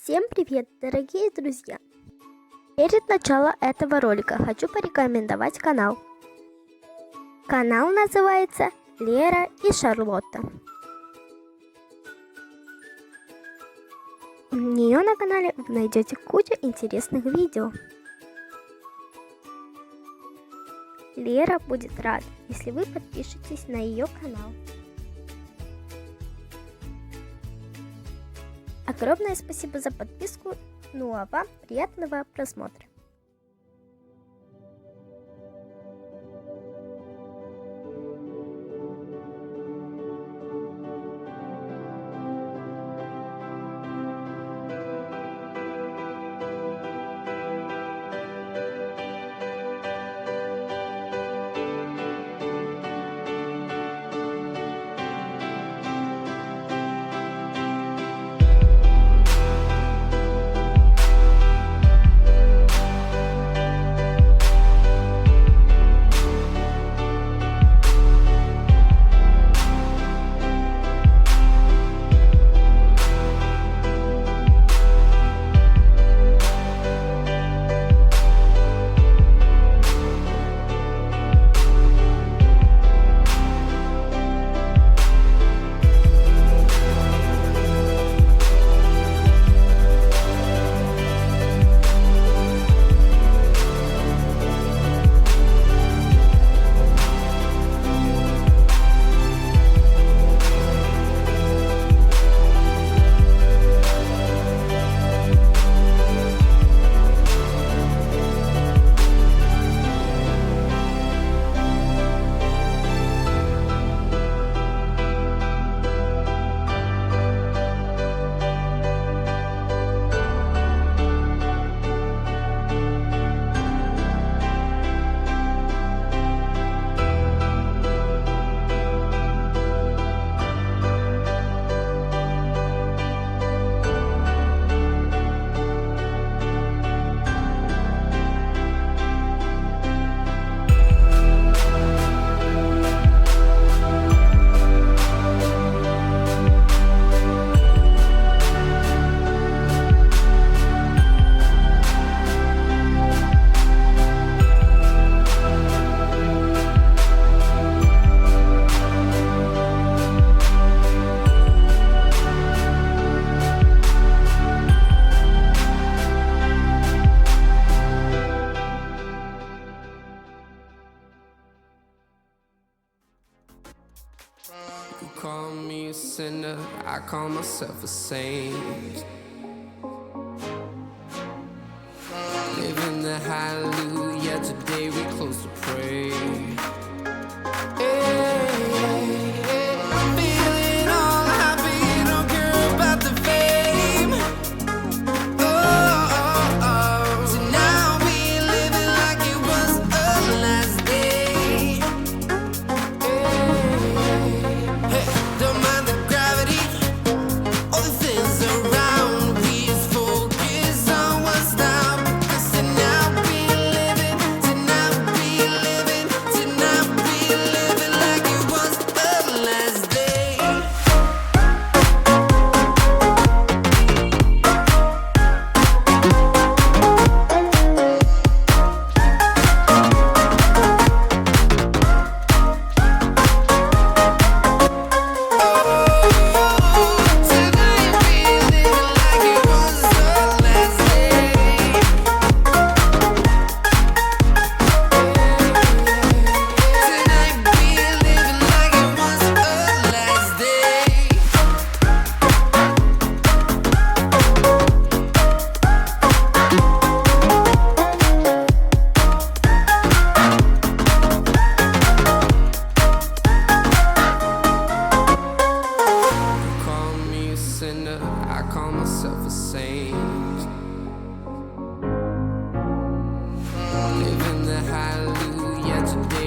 Всем привет, дорогие друзья! Перед началом этого ролика хочу порекомендовать канал. Канал называется Лера и Шарлотта. У нее на канале вы найдете кучу интересных видео. Лера будет рада, если вы подпишетесь на ее канал. Огромное спасибо за подписку, ну а вам приятного просмотра. You call me a sinner, I call myself a saint. Living the hallelujah, today we close to pray. I'm feeling all happy, don't care about the fame. So now we living like it was the last day. Don't mind the gravity, all the things around. We just focus on what's now. 'Cause tonight we living, tonight we living, tonight we living like it was the last day. Tonight we living like it was the last day. Tonight we living like it was the last day. You call me a sinner, I call myself a saint. Living the hallelujah, today